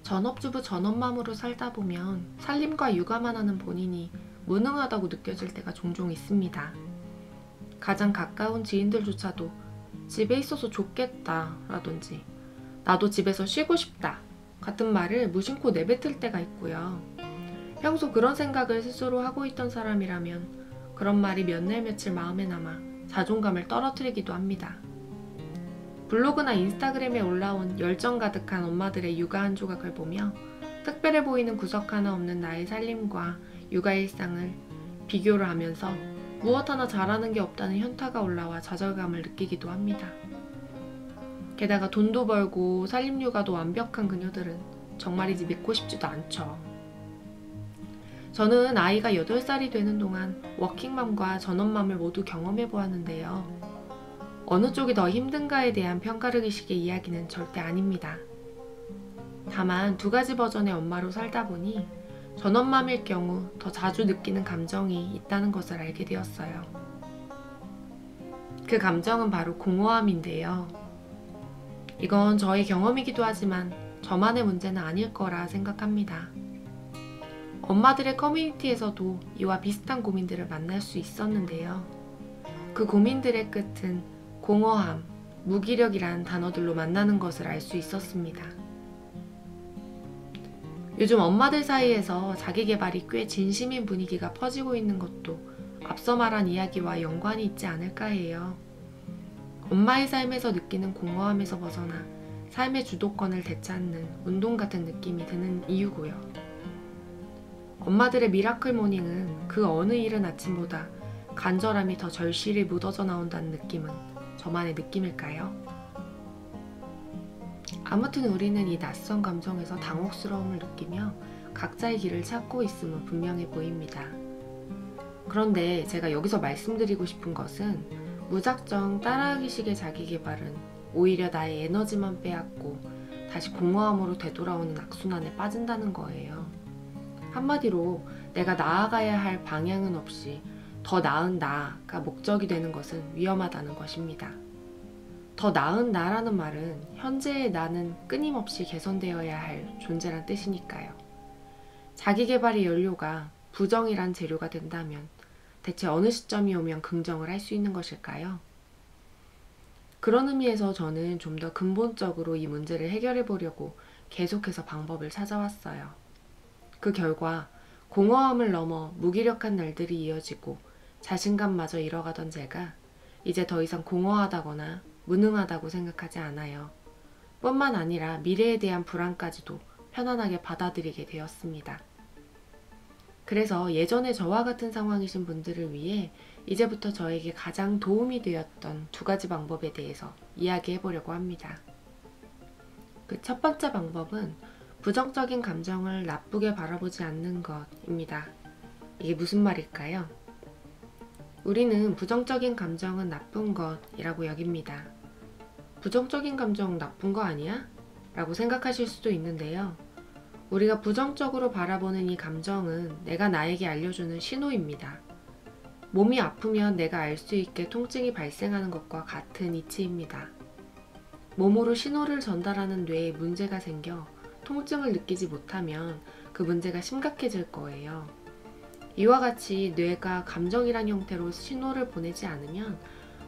전업주부 전업맘으로 살다 보면 살림과 육아만 하는 본인이 무능하다고 느껴질 때가 종종 있습니다. 가장 가까운 지인들조차도 집에 있어서 좋겠다 라든지 나도 집에서 쉬고 싶다 같은 말을 무심코 내뱉을 때가 있고요. 평소 그런 생각을 스스로 하고 있던 사람이라면 그런 말이 몇 날 며칠 마음에 남아 자존감을 떨어뜨리기도 합니다. 블로그나 인스타그램에 올라온 열정 가득한 엄마들의 육아 한 조각을 보며 특별해 보이는 구석 하나 없는 나의 살림과 육아 일상을 비교를 하면서 무엇 하나 잘하는 게 없다는 현타가 올라와 좌절감을 느끼기도 합니다. 게다가 돈도 벌고 살림 육아도 완벽한 그녀들은 정말이지 믿고 싶지도 않죠. 저는 아이가 8살이 되는 동안 워킹맘과 전업맘을 모두 경험해 보았는데요. 어느 쪽이 더 힘든가에 대한 평가르기식의 이야기는 절대 아닙니다. 다만 두 가지 버전의 엄마로 살다 보니 전업맘일 경우 더 자주 느끼는 감정이 있다는 것을 알게 되었어요. 그 감정은 바로 공허함인데요. 이건 저의 경험이기도 하지만 저만의 문제는 아닐 거라 생각합니다. 엄마들의 커뮤니티에서도 이와 비슷한 고민들을 만날 수 있었는데요. 그 고민들의 끝은 공허함, 무기력이란 단어들로 만나는 것을 알 수 있었습니다. 요즘 엄마들 사이에서 자기계발이 꽤 진심인 분위기가 퍼지고 있는 것도 앞서 말한 이야기와 연관이 있지 않을까 해요. 엄마의 삶에서 느끼는 공허함에서 벗어나 삶의 주도권을 되찾는 운동 같은 느낌이 드는 이유고요. 엄마들의 미라클 모닝은 그 어느 이른 아침보다 간절함이 더 절실히 묻어져 나온다는 느낌은 저만의 느낌일까요? 아무튼 우리는 이 낯선 감정에서 당혹스러움을 느끼며 각자의 길을 찾고 있음은 분명해 보입니다. 그런데 제가 여기서 말씀드리고 싶은 것은 무작정 따라하기식의 자기계발은 오히려 나의 에너지만 빼앗고 다시 공허함으로 되돌아오는 악순환에 빠진다는 거예요. 한마디로 내가 나아가야 할 방향은 없이 더 나은 나가 목적이 되는 것은 위험하다는 것입니다. 더 나은 나라는 말은 현재의 나는 끊임없이 개선되어야 할 존재란 뜻이니까요. 자기계발의 연료가 부정이란 재료가 된다면 대체 어느 시점이 오면 긍정을 할 수 있는 것일까요? 그런 의미에서 저는 좀 더 근본적으로 이 문제를 해결해 보려고 계속해서 방법을 찾아왔어요. 그 결과 공허함을 넘어 무기력한 날들이 이어지고 자신감마저 잃어가던 제가 이제 더 이상 공허하다거나 무능하다고 생각하지 않아요. 뿐만 아니라 미래에 대한 불안까지도 편안하게 받아들이게 되었습니다. 그래서 예전에 저와 같은 상황이신 분들을 위해 이제부터 저에게 가장 도움이 되었던 두 가지 방법에 대해서 이야기해 보려고 합니다. 그 첫 번째 방법은 부정적인 감정을 나쁘게 바라보지 않는 것입니다. 이게 무슨 말일까요? 우리는 부정적인 감정은 나쁜 것이라고 여깁니다. 부정적인 감정 나쁜 거 아니야? 라고 생각하실 수도 있는데요. 우리가 부정적으로 바라보는 이 감정은 내가 나에게 알려주는 신호입니다. 몸이 아프면 내가 알 수 있게 통증이 발생하는 것과 같은 이치입니다. 몸으로 신호를 전달하는 뇌에 문제가 생겨 통증을 느끼지 못하면 그 문제가 심각해질 거예요. 이와 같이 뇌가 감정이란 형태로 신호를 보내지 않으면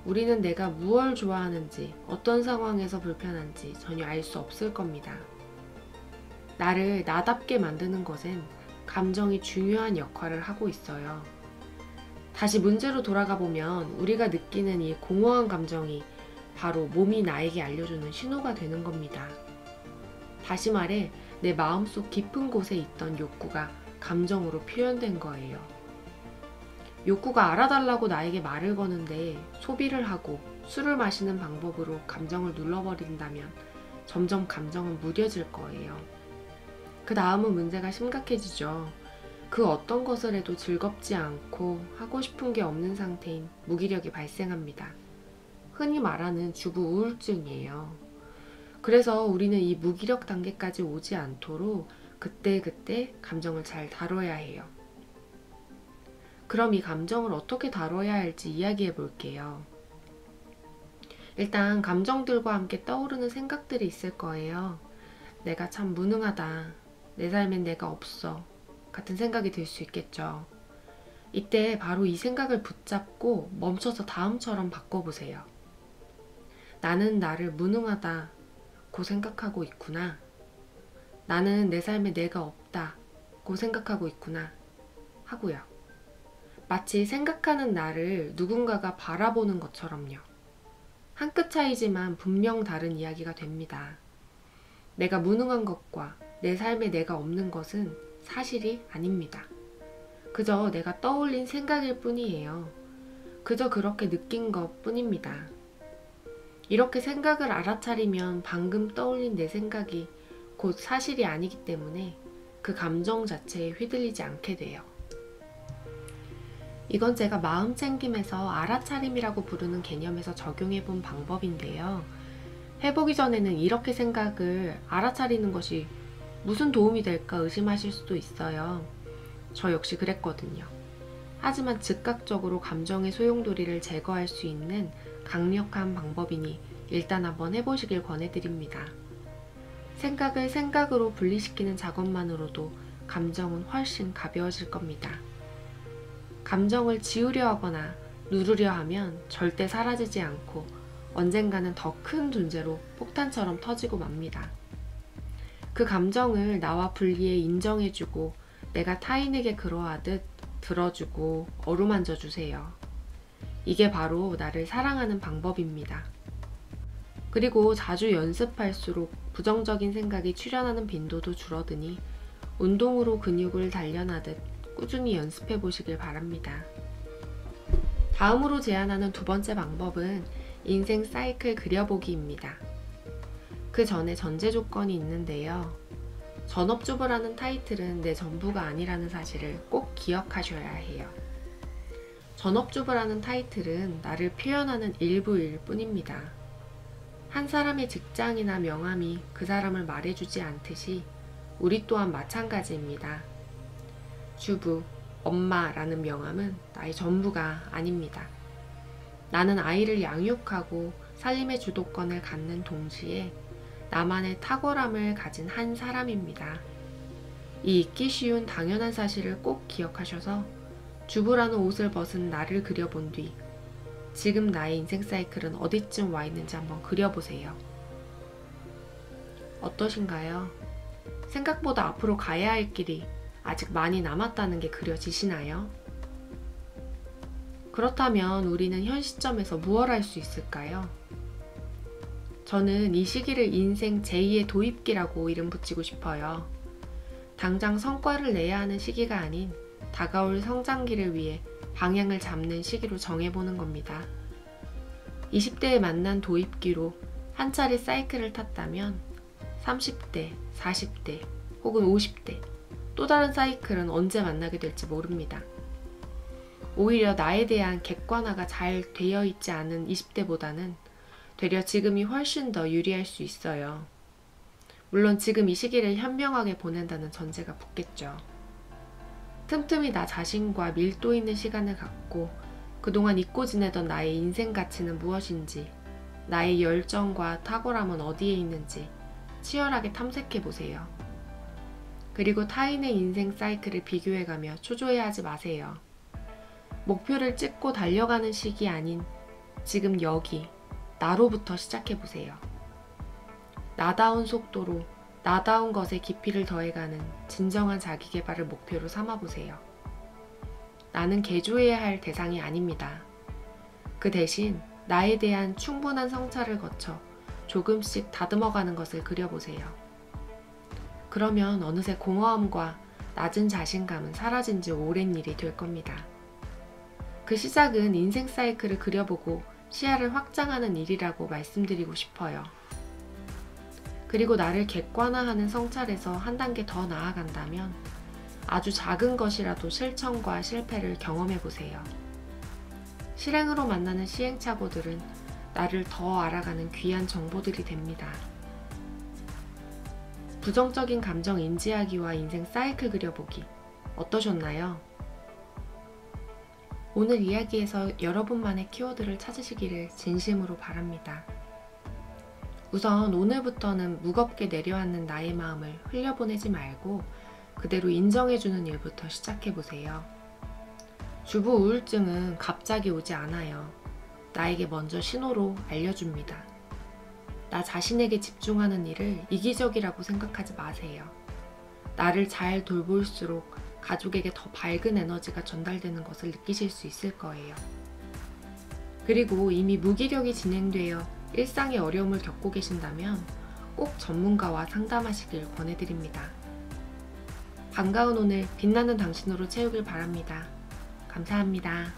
우리는 내가 무엇을 좋아하는지, 어떤 상황에서 불편한지 전혀 알 수 없을 겁니다. 나를 나답게 만드는 것엔 감정이 중요한 역할을 하고 있어요. 다시 문제로 돌아가 보면 우리가 느끼는 이 공허한 감정이 바로 몸이 나에게 알려주는 신호가 되는 겁니다. 다시 말해 내 마음속 깊은 곳에 있던 욕구가 감정으로 표현된 거예요. 욕구가 알아달라고 나에게 말을 거는데 소비를 하고 술을 마시는 방법으로 감정을 눌러버린다면 점점 감정은 무뎌질 거예요. 그 다음은 문제가 심각해지죠. 그 어떤 것을 해도 즐겁지 않고 하고 싶은 게 없는 상태인 무기력이 발생합니다. 흔히 말하는 주부 우울증이에요. 그래서 우리는 이 무기력 단계까지 오지 않도록 그때그때 감정을 잘 다뤄야 해요. 그럼 이 감정을 어떻게 다뤄야 할지 이야기해 볼게요. 일단 감정들과 함께 떠오르는 생각들이 있을 거예요. 내가 참 무능하다. 내 삶엔 내가 없어. 같은 생각이 들 수 있겠죠. 이때 바로 이 생각을 붙잡고 멈춰서 다음처럼 바꿔보세요. 나는 나를 무능하다고 생각하고 있구나. 나는 내 삶에 내가 없다고 생각하고 있구나. 하고요. 마치 생각하는 나를 누군가가 바라보는 것처럼요. 한 끗 차이지만 분명 다른 이야기가 됩니다. 내가 무능한 것과 내 삶에 내가 없는 것은 사실이 아닙니다. 그저 내가 떠올린 생각일 뿐이에요. 그저 그렇게 느낀 것 뿐입니다. 이렇게 생각을 알아차리면 방금 떠올린 내 생각이 곧 사실이 아니기 때문에 그 감정 자체에 휘둘리지 않게 돼요. 이건 제가 마음 챙김에서 알아차림이라고 부르는 개념에서 적용해 본 방법인데요. 해보기 전에는 이렇게 생각을 알아차리는 것이 무슨 도움이 될까 의심하실 수도 있어요. 저 역시 그랬거든요. 하지만 즉각적으로 감정의 소용돌이를 제거할 수 있는 강력한 방법이니 일단 한번 해보시길 권해드립니다. 생각을 생각으로 분리시키는 작업만으로도 감정은 훨씬 가벼워질 겁니다. 감정을 지우려 하거나 누르려 하면 절대 사라지지 않고 언젠가는 더 큰 존재로 폭탄처럼 터지고 맙니다. 그 감정을 나와 분리해 인정해주고 내가 타인에게 그러하듯 들어주고 어루만져 주세요. 이게 바로 나를 사랑하는 방법입니다. 그리고 자주 연습할수록 부정적인 생각이 출현하는 빈도도 줄어드니 운동으로 근육을 단련하듯 꾸준히 연습해 보시길 바랍니다. 다음으로 제안하는 두 번째 방법은 인생 사이클 그려보기입니다. 그 전에 전제 조건이 있는데요. 전업주부라는 타이틀은 내 전부가 아니라는 사실을 꼭 기억하셔야 해요. 전업주부라는 타이틀은 나를 표현하는 일부일 뿐입니다. 한 사람의 직장이나 명함이 그 사람을 말해주지 않듯이 우리 또한 마찬가지입니다. 주부, 엄마라는 명함은 나의 전부가 아닙니다. 나는 아이를 양육하고 살림의 주도권을 갖는 동시에 나만의 탁월함을 가진 한 사람입니다. 이 잊기 쉬운 당연한 사실을 꼭 기억하셔서 주부라는 옷을 벗은 나를 그려본 뒤 지금 나의 인생 사이클은 어디쯤 와 있는지 한번 그려보세요. 어떠신가요? 생각보다 앞으로 가야 할 길이 아직 많이 남았다는 게 그려지시나요? 그렇다면 우리는 현 시점에서 무엇을 할 수 있을까요? 저는 이 시기를 인생 제2의 도입기라고 이름 붙이고 싶어요. 당장 성과를 내야 하는 시기가 아닌 다가올 성장기를 위해 방향을 잡는 시기로 정해보는 겁니다. 20대에 만난 도입기로 한 차례 사이클을 탔다면 30대, 40대 혹은 50대 또 다른 사이클은 언제 만나게 될지 모릅니다. 오히려 나에 대한 객관화가 잘 되어 있지 않은 20대보다는 되려 지금이 훨씬 더 유리할 수 있어요. 물론 지금 이 시기를 현명하게 보낸다는 전제가 붙겠죠. 틈틈이 나 자신과 밀도 있는 시간을 갖고 그동안 잊고 지내던 나의 인생 가치는 무엇인지, 나의 열정과 탁월함은 어디에 있는지 치열하게 탐색해보세요. 그리고 타인의 인생 사이클을 비교해가며 초조해하지 마세요. 목표를 찍고 달려가는 시기 아닌 지금 여기, 나로부터 시작해보세요. 나다운 속도로 나다운 것에 깊이를 더해가는 진정한 자기계발을 목표로 삼아보세요. 나는 개조해야 할 대상이 아닙니다. 그 대신 나에 대한 충분한 성찰을 거쳐 조금씩 다듬어가는 것을 그려보세요. 그러면 어느새 공허함과 낮은 자신감은 사라진 지 오랜 일이 될 겁니다. 그 시작은 인생 사이클을 그려보고 시야를 확장하는 일이라고 말씀드리고 싶어요. 그리고 나를 객관화하는 성찰에서 한 단계 더 나아간다면 아주 작은 것이라도 실천과 실패를 경험해보세요. 실행으로 만나는 시행착오들은 나를 더 알아가는 귀한 정보들이 됩니다. 부정적인 감정 인지하기와 인생 사이클 그려보기 어떠셨나요? 오늘 이야기에서 여러분만의 키워드를 찾으시기를 진심으로 바랍니다. 우선 오늘부터는 무겁게 내려앉는 나의 마음을 흘려보내지 말고 그대로 인정해주는 일부터 시작해보세요. 주부 우울증은 갑자기 오지 않아요. 나에게 먼저 신호로 알려줍니다. 나 자신에게 집중하는 일을 이기적이라고 생각하지 마세요. 나를 잘 돌볼수록 가족에게 더 밝은 에너지가 전달되는 것을 느끼실 수 있을 거예요. 그리고 이미 무기력이 진행되어 일상의 어려움을 겪고 계신다면 꼭 전문가와 상담하시길 권해드립니다. 반가운 오늘 빛나는 당신으로 채우길 바랍니다. 감사합니다.